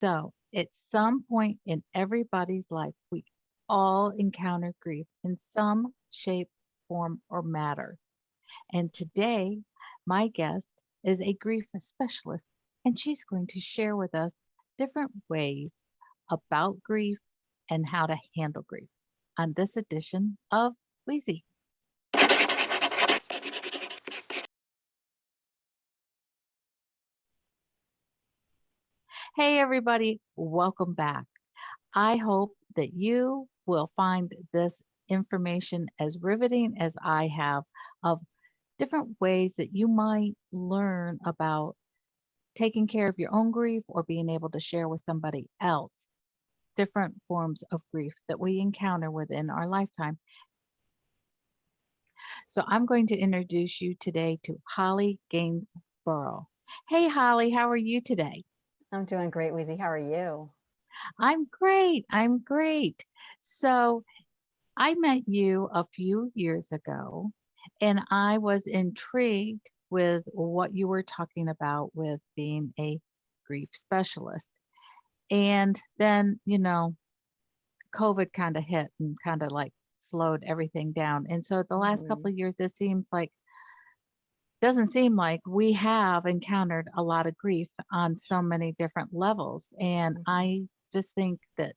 So, at some point in everybody's life, we all encounter grief in some shape, form, or matter. And today, my guest is a grief specialist, and she's going to share with us different ways about grief and how to handle grief on this edition of Weezy. Hey, everybody, welcome back. I hope that you will find this information as riveting as I have of different ways that you might learn about taking care of your own grief or being able to share with somebody else different forms of grief that we encounter within our lifetime. So I'm going to introduce you today to Holly Gainsboro. Hey, Holly, how are you today? I'm doing great, Weezy. How are you? I'm great. I'm great. So I met you a few years ago, and I was intrigued with what you were talking about with being a grief specialist. And then, COVID kind of hit and kind of like slowed everything down. And so the last hmm couple of years, it seems like, doesn't seem like we have encountered a lot of grief on so many different levels. And hmm I just think that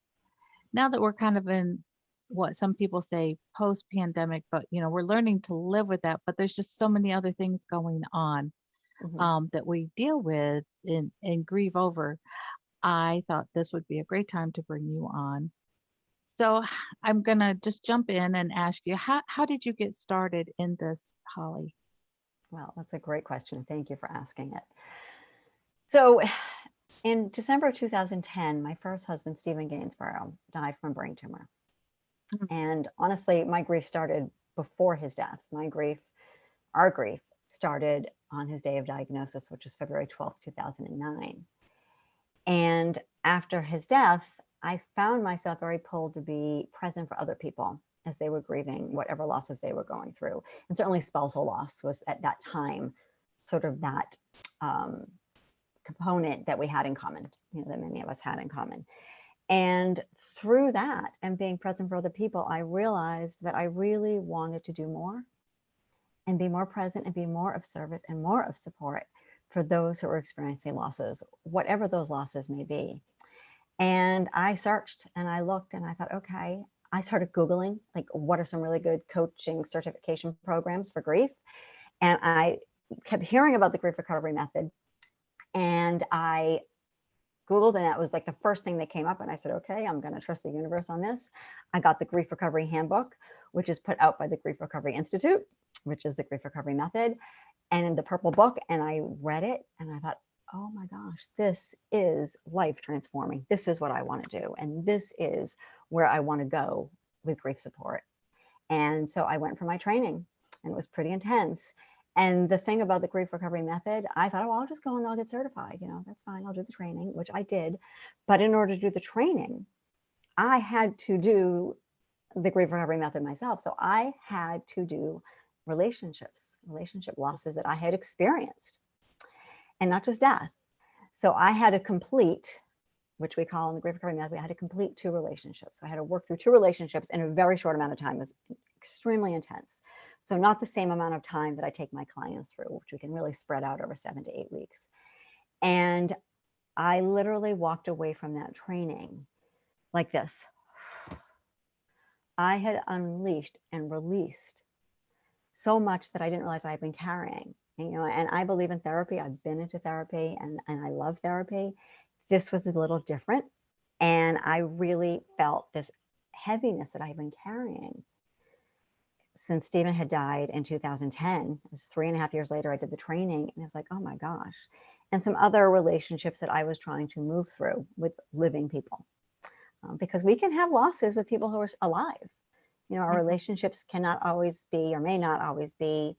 now that we're kind of in what some people say post pandemic, but we're learning to live with that. But there's just so many other things going on hmm that we deal with and grieve over. I thought this would be a great time to bring you on. So I'm gonna just jump in and ask you, how did you get started in this, Holly? Well, that's a great question. Thank you for asking it. So, in December of 2010, my first husband, Stephen Gainsboro, died from a brain tumor. Mm. And honestly, my grief started before his death. Our grief, started on his day of diagnosis, which was February 12th, 2009. And after his death, I found myself very pulled to be present for other people as they were grieving whatever losses they were going through. And certainly spousal loss was at that time sort of that um, component that we had in common, that many of us had in common. And through that and being present for other people, I realized that I really wanted to do more and be more present and be more of service and more of support for those who are experiencing losses, whatever those losses may be. And I searched and I looked and I thought, okay, I started Googling, like, what are some really good coaching certification programs for grief? And I kept hearing about the grief recovery method. And I Googled, and that was like the first thing that came up. And I said, okay, I'm going to trust the universe on this. I got the Grief Recovery Handbook, which is put out by the Grief Recovery Institute, which is the grief recovery method, and in the purple book. And I read it and I thought, oh my gosh, this is life transforming. This is what I want to do. And this is where I want to go with grief support. And so I went for my training, and it was pretty intense. And the thing about the grief recovery method, I thought, oh, I'll just go and I'll get certified. That's fine. I'll do the training, which I did. But in order to do the training, I had to do the grief recovery method myself. So I had to do relationship losses that I had experienced, and not just death. So I had to complete, which we call in the grief recovery method, I had to complete two relationships. So I had to work through two relationships in a very short amount of time. It was extremely intense. So not the same amount of time that I take my clients through, which we can really spread out over 7 to 8 weeks. And I literally walked away from that training like this. I had unleashed and released so much that I didn't realize I had been carrying. And I believe in therapy. I've been into therapy, and I love therapy. This was a little different. And I really felt this heaviness that I've been carrying since Stephen had died in 2010. It was 3.5 years later, I did the training, and it was like, oh my gosh. And some other relationships that I was trying to move through with living people. Because we can have losses with people who are alive. Our Mhm. relationships cannot always be, or may not always be,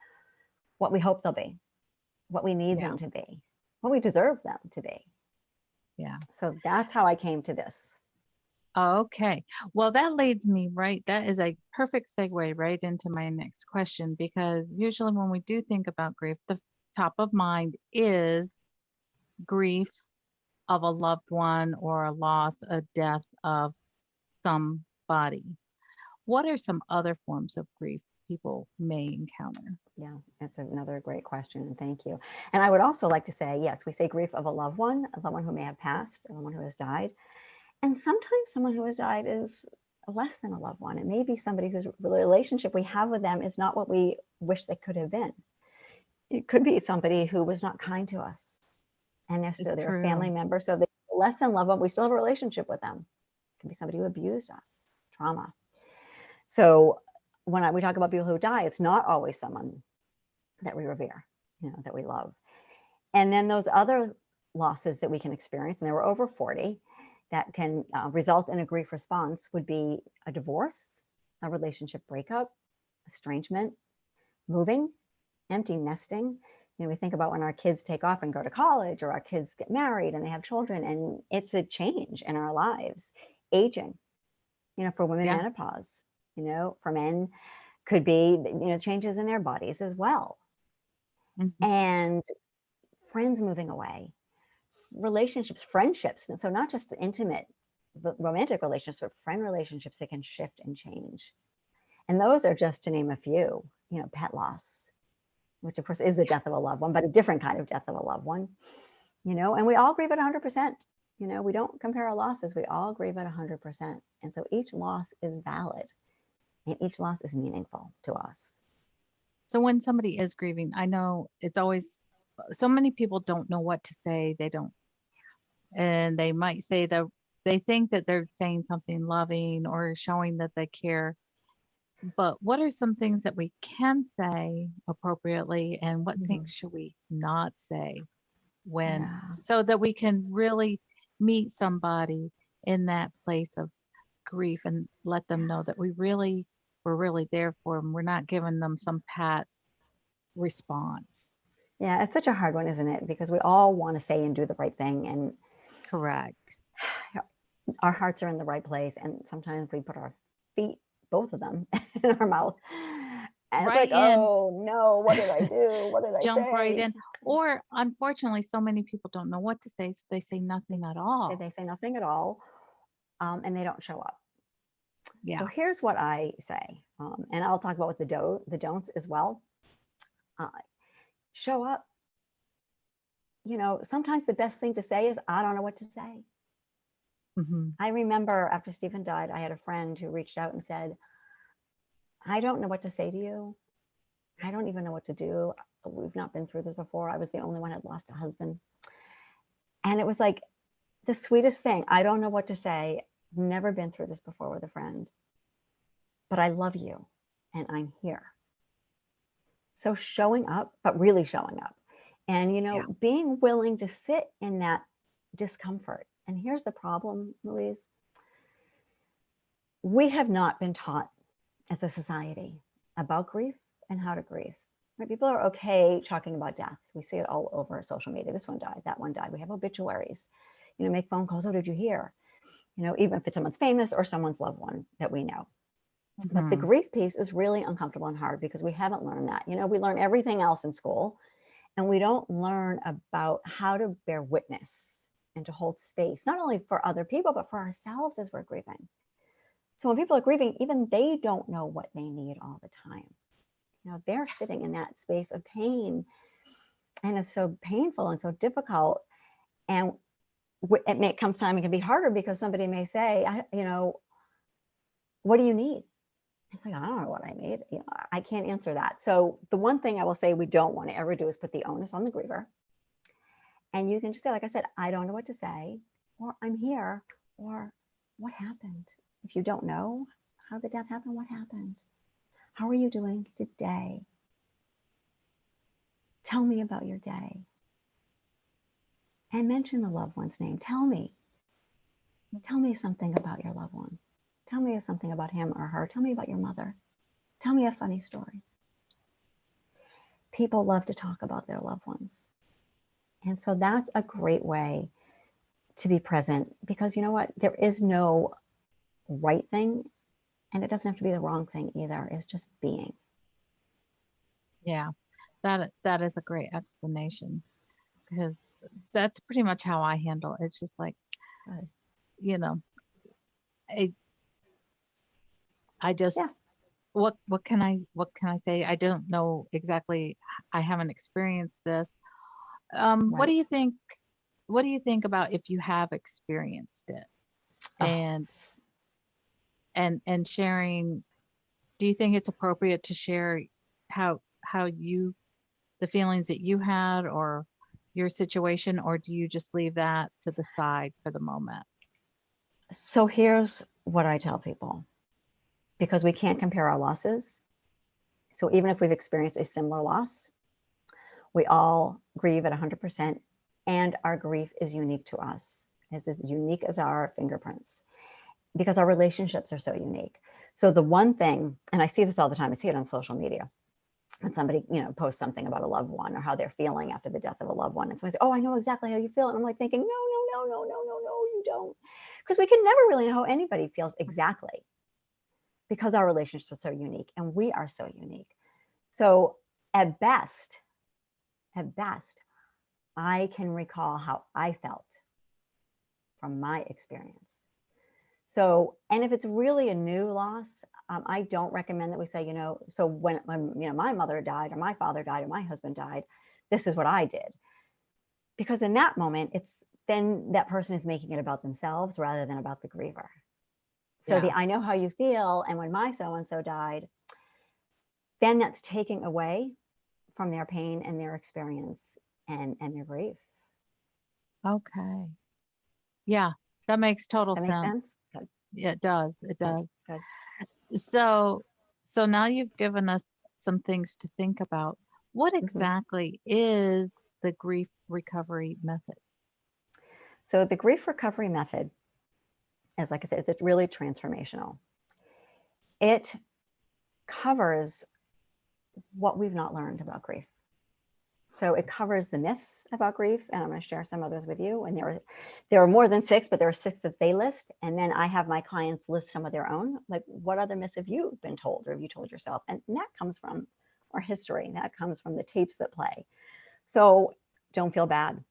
what we hope they'll be, what we need Yeah, them to be, what we deserve them to be. yeah. So that's how I came to this. Okay. Well, that leads me right. That is a perfect segue right into my next question because usually when we do think about grief, the top of mind is grief of a loved one or a loss, a death of somebody. What are some other forms of grief people may encounter? Yeah, that's another great question. And thank you. And I would also like to say, yes, we say grief of a loved one who may have passed, a loved one who has died. And sometimes someone who has died is less than a loved one. It may be somebody whose relationship we have with them is not what we wish they could have been. It could be somebody who was not kind to us, and they're a family True. member, so they less than love them. We still have a relationship with them. It could be somebody who abused us, trauma. So when we talk about people who die, it's not always someone that we revere, that we love. And then those other losses that we can experience, and there were over 40, that can result in a grief response would be a divorce, a relationship breakup, estrangement, moving, empty nesting. We think about when our kids take off and go to college, or our kids get married and they have children, and it's a change in our lives. Aging, for women, Yeah. menopause, for men could be, changes in their bodies as well. Mhm. And friends moving away, relationships, friendships. And so not just intimate, but romantic relationships, but friend relationships that can shift and change. And those are just to name a few, pet loss, which of course is the death of a loved one, but a different kind of death of a loved one, and we all grieve at 100%. We don't compare our losses. We all grieve at 100%. And so each loss is valid and each loss is meaningful to us. So when somebody is grieving, I know it's always so many people don't know what to say. They don't, and they might say that they think that they're saying something loving or showing that they care. But what are some things that we can say appropriately, and what Mm-hmm. things should we not say when, Yeah. so that we can really meet somebody in that place of grief and let them know that we're really there for them. We're not giving them some pat response. Yeah, it's such a hard one, isn't it? Because we all want to say and do the right thing, and Correct. our hearts are in the right place. And sometimes we put our feet, both of them, in our mouth. And it's Right like, in, oh no, what did I do? What did I jump right say? in. Or unfortunately, so many people don't know what to say, so they say They nothing at say all. they say nothing at all, and they don't show up. So Yeah. here's what I say, and I'll talk about what the don'ts as well. Uh, Show up. Sometimes the best thing to say is, I don't know what to say. Hmm. I remember after Stephen died, I had a friend who reached out and said, I don't know what to say to you. I don't even know what to do. We've not been through this before. I was the only one who had lost a husband. And it was like the sweetest thing. I don't know what to say. Never been through this before with a friend, but I love you and I'm here. So showing up, but really showing up, and, Yeah. being willing to sit in that discomfort. And here's the problem, Louise. We have not been taught as a society about grief and how to grieve. Right? People are okay talking about death. We see it all over social media. This one died, that one died. We have obituaries, make phone calls. Oh, did you hear? Even if it's someone's famous or someone's loved one that we know. But the Hmm. grief piece is really uncomfortable and hard because we haven't learned that. We learn everything else in school, and we don't learn about how to bear witness and to hold space, not only for other people, but for ourselves as we're grieving. So when people are grieving, even they don't know what they need all the time. They're sitting in that space of pain, and it's so painful and so difficult. And it may come time it can be harder because somebody may say, what do you need? It's like, I don't know what I need. I can't answer that. So the one thing I will say we don't want to ever do is put the onus on the griever. And you can just say, like I said, I don't know what to say, or I'm here, or what happened? If you don't know how the death happened, what happened? How are you doing today? Tell me about your day. And mention the loved one's name. Tell me. Tell me something about your loved one. Tell me something about him or her. Tell me about your mother. Tell me a funny story. People love to talk about their loved ones. And so that's a great way to be present, because you know what? There is no right thing, and it doesn't have to be the wrong thing either. It's just being. Yeah. That is a great explanation. because that's pretty much how I handle it. It's just like, Good. you know, I I just Yeah. what can I say? I don't know exactly. I haven't experienced this. What do Right. you think? What do you think about if you have experienced it Oh, and and sharing? Do you think it's appropriate to share how you the feelings that you had or your situation, or do you just leave that to the side for the moment? so here's what I tell people, because we can't compare our losses. So even if we've experienced a similar loss, we all grieve at 100%, and our grief is unique to us. It's as unique as our fingerprints because our relationships are so unique. So the one thing, and I see this all the time, I see it on social media. When somebody, posts something about a loved one or how they're feeling after the death of a loved one, and somebody says, "Oh, I know exactly how you feel," and I'm like thinking, "No, no, no, no, no, no, no, you don't," because we can never really know how anybody feels exactly because our relationships are so unique and we are so unique. So at best, at best, I can recall how I felt from my experience. So, and if it's really a new loss, I don't recommend that we say, so when my mother died or my father died or my husband died, this is what I did. Because in that moment, it's then that person is making it about themselves rather than about the griever. So Yeah. the I know how you feel, and when my so and so died, then that's taking away from their pain and their experience and their grief. Okay. Yeah, that makes total Does that make sense. sense? Good, Yeah, it does. It good, does. good. So, so now you've given us some things to think about. What Mhm. exactly is the grief recovery method? So the grief recovery method is, like I said, it's really transformational. It covers what we've not learned about grief. So it covers the myths about grief, and I'm going to share some others with you. And there are more than six, but there are six that they list. And then I have my clients list some of their own. Like, what other myths have you been told, or have you told yourself? And that comes from our history. That comes from the tapes that play. So don't feel bad.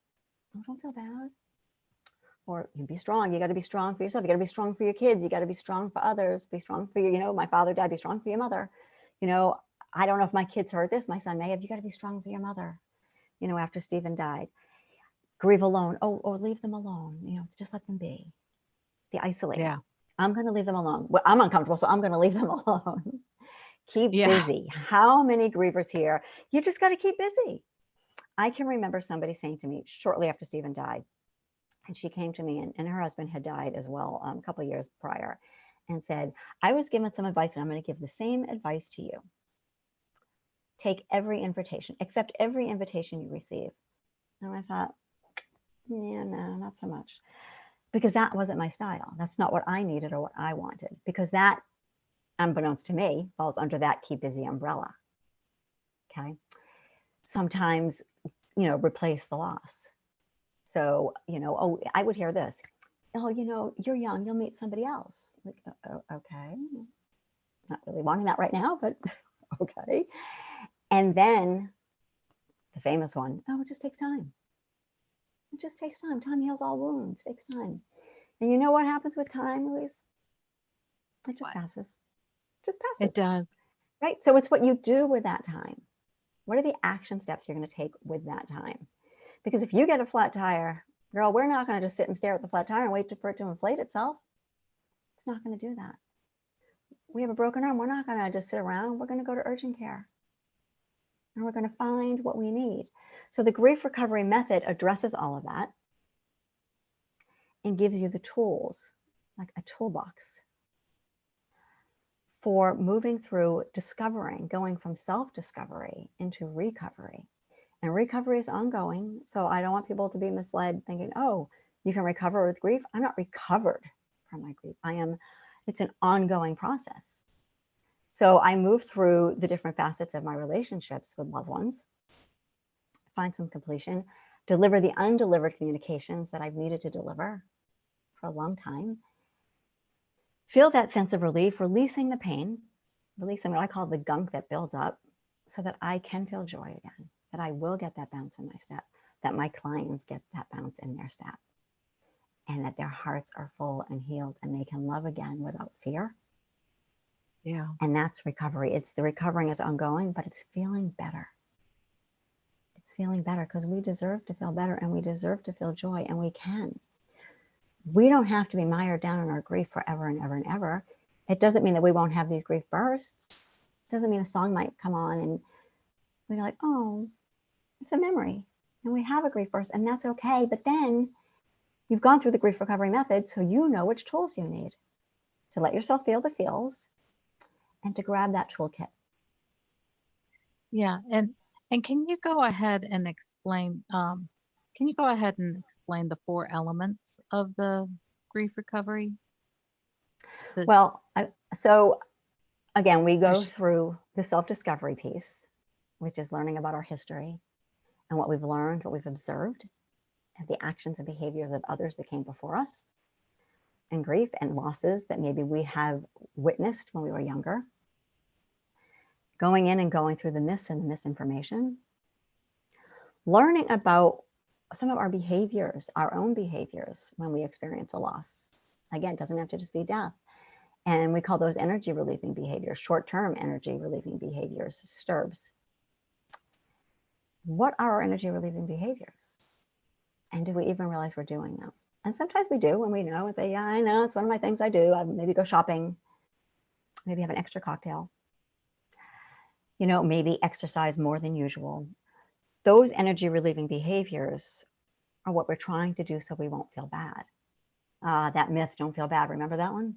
Oh, don't feel bad. Or you be strong. You got to be strong for yourself. You got to be strong for your kids. You got to be strong for others. Be strong for you. My father died. Be strong for your mother. You know, I don't know if my kids heard this. My son may have. You got to be strong for your mother. After Stephen died, grieve alone. Oh, or leave them alone. Just let them be. The isolating. Yeah. I'm going to leave them alone. Well, I'm uncomfortable, so I'm going to leave them alone. Keep Yeah. busy. How many grievers here? You just got to keep busy. I can remember somebody saying to me shortly after Stephen died, and she came to me, and her husband had died as well a couple of years prior, and said, I was given some advice, and I'm going to give the same advice to you. Take every invitation, accept every invitation you receive. And I thought, yeah, no, not so much. Because that wasn't my style. That's not what I needed or what I wanted. Because that, unbeknownst to me, falls under that keep busy umbrella. Okay. Sometimes, replace the loss. So, oh, I would hear this. Oh, you're young, you'll meet somebody else. Like, okay. Not really wanting that right now, but okay. And then the famous one, oh, it just takes time. It just takes time. Time heals all wounds. It takes time. And you know what happens with time, Louise? It just What? passes. It just It passes. does. Right? So it's what you do with that time. What are the action steps you're going to take with that time? Because if you get a flat tire, girl, we're not going to just sit and stare at the flat tire and wait for it to inflate itself. It's not going to do that. We have a broken arm. We're not going to just sit around. We're going to go to urgent care and we're going to find what we need. So the grief recovery method addresses all of that and gives you the tools, like a toolbox for moving through discovering, going from self-discovery into recovery. And recovery is ongoing. So I don't want people to be misled thinking, oh, you can recover with grief. I'm not recovered from my grief. It's an ongoing process. So I move through the different facets of my relationships with loved ones, find some completion, deliver the undelivered communications that I've needed to deliver for a long time, feel that sense of relief, releasing the pain, releasing what I call the gunk that builds up so that I can feel joy again, that I will get that bounce in my step, that my clients get that bounce in their step and that their hearts are full and healed and they can love again without fear. Yeah. And that's recovery. It's the recovering is ongoing, but it's feeling better. It's feeling better because we deserve to feel better and we deserve to feel joy, and we can. We don't have to be mired down in our grief forever and ever and ever. It doesn't mean that we won't have these grief bursts. It doesn't mean a song might come on and we're like, oh, it's a memory. And we have a grief burst, and that's okay. But then you've gone through the grief recovery method, so you know which tools you need to let yourself feel the feels and to grab that toolkit. Yeah. And can you go ahead and explain can you go ahead and explain the four elements of the grief recovery? The Well, so again, we go there's through the self-discovery piece, which is learning about our history and what we've learned, what we've observed, and the actions and behaviors of others that came before us, and grief and losses that maybe we have witnessed when we were younger. Going in and going through the myths and the misinformation, learning about some of our behaviors, our own behaviors when we experience a loss. Again, it doesn't have to just be death. And we call those energy relieving behaviors, short-term energy relieving behaviors, STIRBs. What are our energy relieving behaviors? And do we even realize we're doing them? And sometimes we do when we know and say, yeah, I know, it's one of my things I do. I maybe go shopping, maybe have an extra cocktail, maybe exercise more than usual. Those energy relieving behaviors are what we're trying to do so we won't feel bad. That myth, don't feel bad. Remember that one?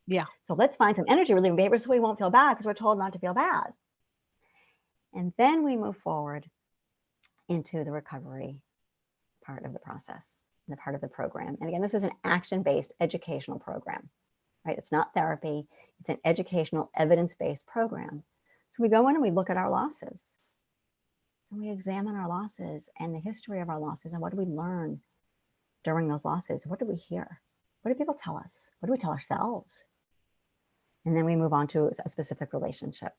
yeah. So let's find some energy relieving behaviors so we won't feel bad because we're told not to feel bad. And then we move forward into the recovery part of the process, the part of the program. And again, this is an action-based educational program, right? It's not therapy. It's an educational, evidence-based program. So we go in and we look at our losses. And we examine our losses and the history of our losses and what do we learn during those losses? What do we hear? What do people tell us? What do we tell ourselves? And then we move on to a specific relationship.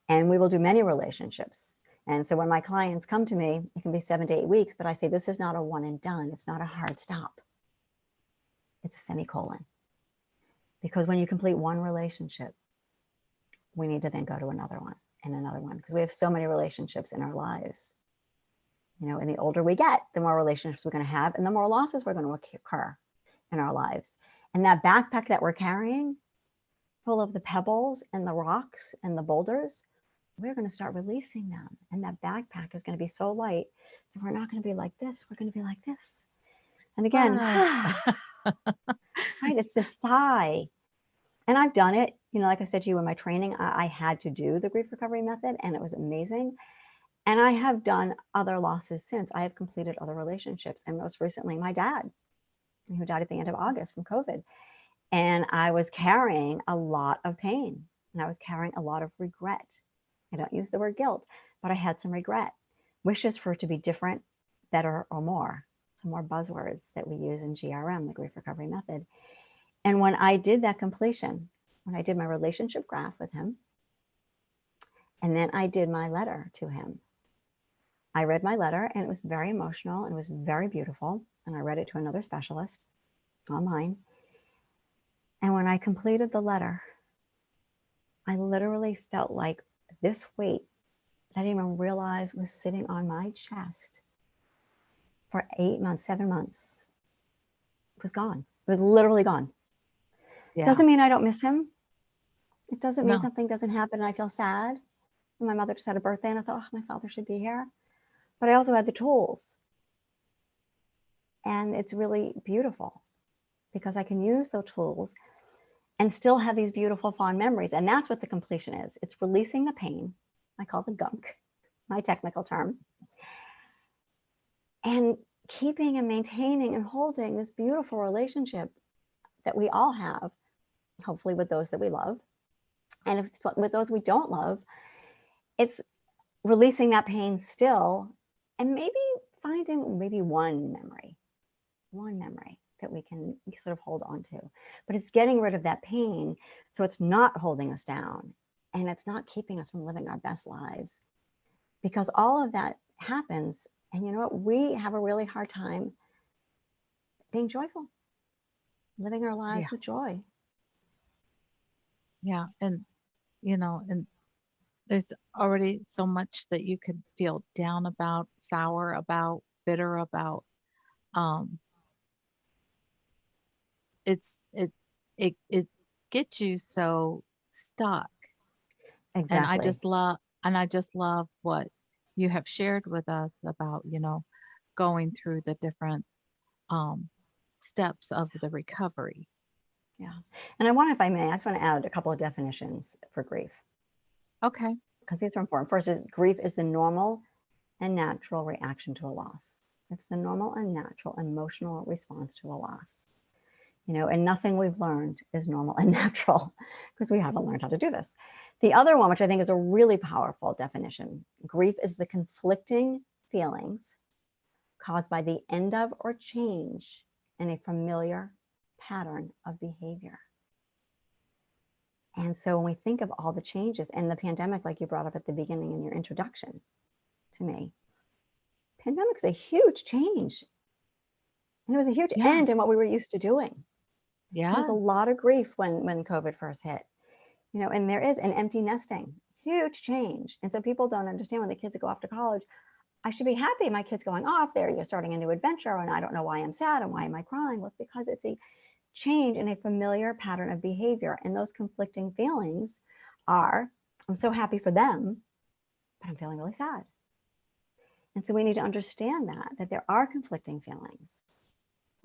And we will do many relationships. And so when my clients come to me, it can be 7 to 8 weeks, but I say, this is not a one and done. It's not a hard stop. It's a semicolon. Because when you complete one relationship, we need to then go to another one and another one, because we have so many relationships in our lives. And the older we get, the more relationships we're going to have and the more losses we're going to occur in our lives. And that backpack that we're carrying, full of the pebbles and the rocks and the boulders, we're going to start releasing them. And that backpack is going to be so light that we're not going to be like this. We're going to be like this. And again, Ah. right, it's this sigh. And I've done it, like I said to you in my training, I had to do the grief recovery method and it was amazing. And I have done other losses since. I have completed other relationships. And most recently, my dad, who died at the end of August from COVID. And I was carrying a lot of pain and I was carrying a lot of regret. I don't use the word guilt, but I had some regret, wishes for it to be different, better, or more. Some more buzzwords that we use in GRM, the grief recovery method. And when I did that completion, when I did my relationship graph with him, and then I did my letter to him, I read my letter and it was very emotional and it was very beautiful. And I read it to another specialist online. And when I completed the letter, I literally felt like this weight that I didn't even realize was sitting on my chest for 8 months, 7 months, was gone. It was literally gone. Yeah. Doesn't mean I don't miss him. It doesn't mean No. something doesn't happen and I feel sad. And my mother just had a birthday and I thought, oh, my father should be here. But I also had the tools. And it's really beautiful because I can use those tools and still have these beautiful, fond memories. And that's what the completion is. It's releasing the pain. I call the gunk, my technical term. And keeping and maintaining and holding this beautiful relationship that we all have, hopefully with those that we love. And if it's with those we don't love, it's releasing that pain still and maybe finding maybe one memory that we can sort of hold on to. But it's getting rid of that pain so it's not holding us down and it's not keeping us from living our best lives. Because all of that happens And you know what? We have a really hard time being joyful, living our Yeah. lives with joy. Yeah. And there's already so much that you could feel down about, sour about, bitter about. Um, it it gets you so stuck. And Exactly. I just love what you have shared with us about, going through the different um steps of the recovery. Yeah. And I want, if I may, I just want to add a couple of definitions for grief Okay. because these are important. First is grief is the normal and natural reaction to a loss. It's the normal and natural emotional response to a loss. And nothing we've learned is normal and natural because we haven't learned how to do this. The other one, which I think is a really powerful definition, grief is the conflicting feelings caused by the end of or change in a familiar pattern of behavior. And so when we think of all the changes and the pandemic, like you brought up at the beginning in your introduction to me, pandemic is a huge change. And it was a huge Yeah. end in what we were used to doing. There was a Yeah. lot of grief when COVID first hit, and there is an empty nesting, huge change. And so people don't understand when the kids go off to college, I should be happy my kid's going off there. You're starting a new adventure. And I don't know why I'm sad and why am I crying? Well, it's because it's a change in a familiar pattern of behavior. And those conflicting feelings are, I'm so happy for them, but I'm feeling really sad. And so we need to understand that there are conflicting feelings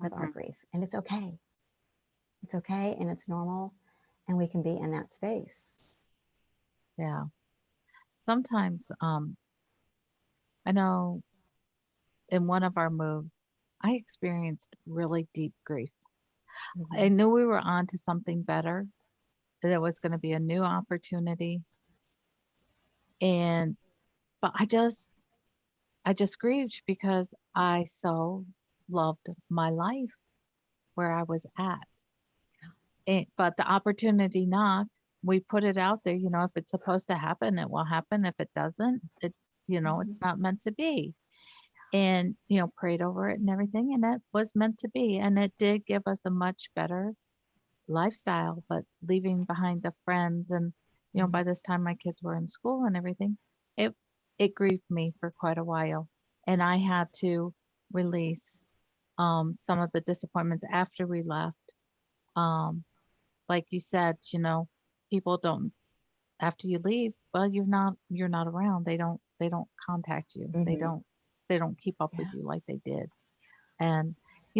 with our Hmm. grief, and it's okay. It's okay and it's normal, and we can be in that space. Yeah. Sometimes I know in one of our moves I experienced really deep grief. I Mm-hmm. knew we were on to something better, that it was going to be a new opportunity. And but I just grieved because I so loved my life where I was at. But the opportunity knocked. We put it out there, if it's supposed to happen, it will happen. If it doesn't, Mm-hmm. it's not meant to be. And, prayed over it and everything. And it was meant to be. And it did give us a much better lifestyle, but leaving behind the friends and, by this time my kids were in school and everything, it it grieved me for quite a while. And I had to release some of the disappointments after we left. Um, like you said, people don't after you leave, well, you're not around. They don't contact you. They Mm-hmm. don't keep up with Yeah. you like they did. And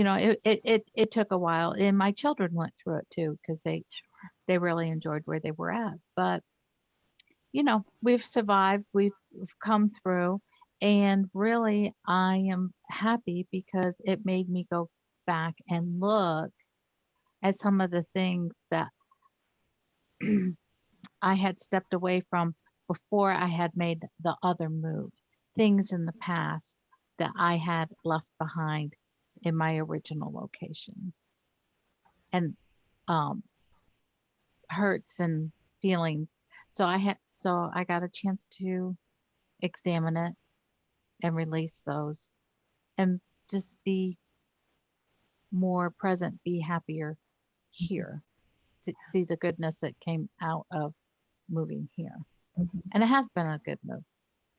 it took a while. And my children went through it too because they really enjoyed where they were at. But, we've survived, we've come through, and really I am happy because it made me go back and look at some of the things that I had stepped away from before I had made the other move, things in the past that I had left behind in my original location. And um, hurts and feelings. So I got a chance to examine it and release those and just be more present, be happier here. See the goodness that came out of moving here. Mm-hmm. And it has been a good move.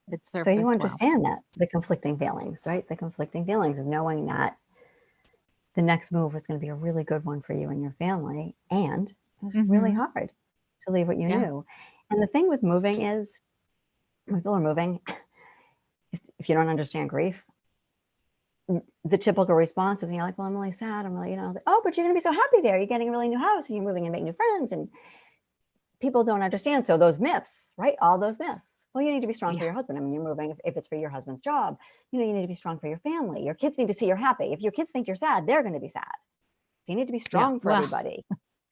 It So you surfaced well. understand that the conflicting feelings, right? The conflicting feelings of knowing that the next move was going to be a really good one for you and your family, and it was really Mhm. hard to leave what you Yeah. knew. And the thing with moving is, when people are moving, if you don't understand grief, the typical response of, you're like, well, I'm really sad. I'm really, oh, but you're going to be so happy there. You're getting a really new house and you're moving and making new friends. And people don't understand. So those myths, right? All those myths. Well, you need to be strong for Yeah. your husband. I mean, you're moving. If it's for your husband's job, you need to be strong for your family. Your kids need to see you're happy. If your kids think you're sad, they're going to be sad. So you need to be Yeah. strong for Well, everybody.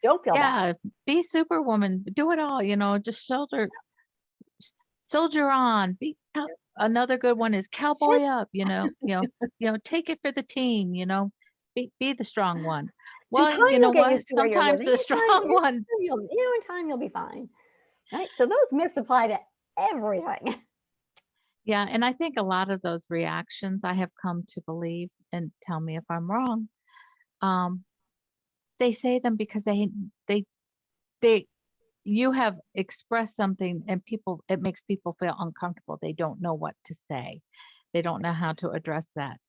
Don't feel bad. yeah, be superwoman, do it all, just soldier on. Another good one is Shit. cowboy up, take it for the team, be the strong one. In Well, time, you you'll know get what? used to where you're Sometimes living. the strong ones, In time, you'll be fine. Right. So those myths apply to everything. Yeah, and I think a lot of those reactions I have come to believe, and tell me if I'm wrong, um, they say them because they they you have expressed something and people it makes people feel uncomfortable. They don't know what to say. They don't know how Right. to address that.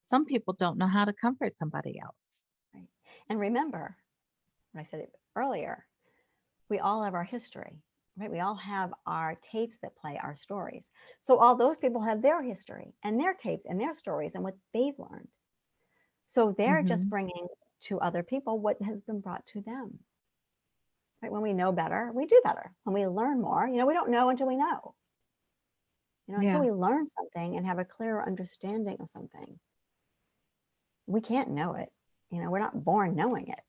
Some people don't know how to comfort somebody else. Right. And remember, when I said it earlier, we all have our history, right? We all have our tapes that play our stories. So all those people have their history and their tapes and their stories and what they've learned. So they're just Mhm. bringing to other people what has been brought to them. Right? When we know better, we do better. When we learn more, we don't know until we know. Until Yeah. we learn something and have a clearer understanding of something, we can't know it. We're not born knowing it.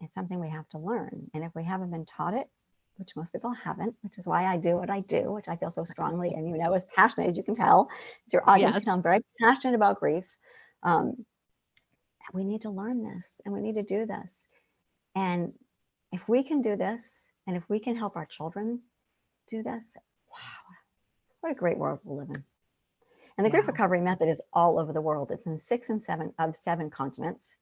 It's something we have to learn. And if we haven't been taught it, which most people haven't, which is why I do what I do, which I feel so strongly and as passionate as you can tell, as your audience can Yes. tell, I'm very passionate about grief. Um, we need to learn this and we need to do this. And if we can do this, and if we can help our children do this, wow, what a great world we live in. And the grief Yeah. recovery method is all over the world. It's in 7 continents.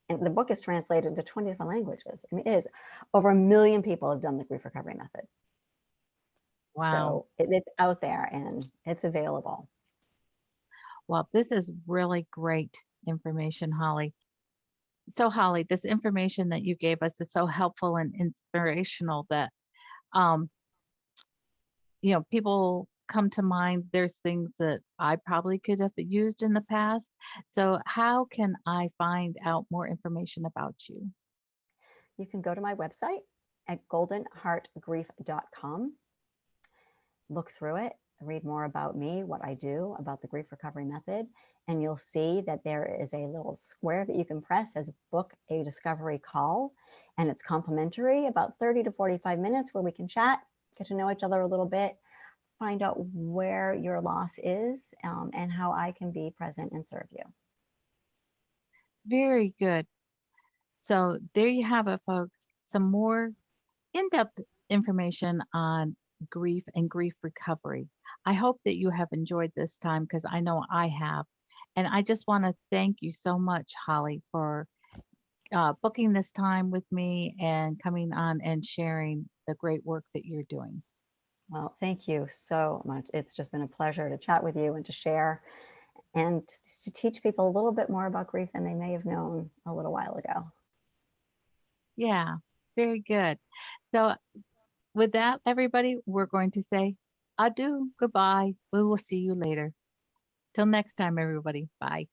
And the book is translated into 20 different languages. I mean, it is over 1 million people have done the grief recovery method. Wow. So it's out there and it's available. Well, this is really great information, Holly. So, Holly, this information that you gave us is so helpful and inspirational that um, people come to mind. There's things that I probably could have used in the past. So, how can I find out more information about you? You can go to my website at goldenheartgrief.com, look through it, read more about me, what I do, about the grief recovery method, and you'll see that there is a little square that you can press as book a discovery call, and it's complimentary, about 30 to 45 minutes where we can chat, get to know each other a little bit, find out where your loss is, and how I can be present and serve you. Very good. So, there you have it, folks. Some more in depth information on grief and grief recovery. I hope that you have enjoyed this time because I know I have. And I just want to thank you so much, Holly, for booking this time with me and coming on and sharing the great work that you're doing. Well, thank you so much. It's just been a pleasure to chat with you and to share and to teach people a little bit more about grief than they may have known a little while ago. Yeah, very good. So, with that, everybody, we're going to say adieu, goodbye. We will see you later. Till next time, everybody. Bye.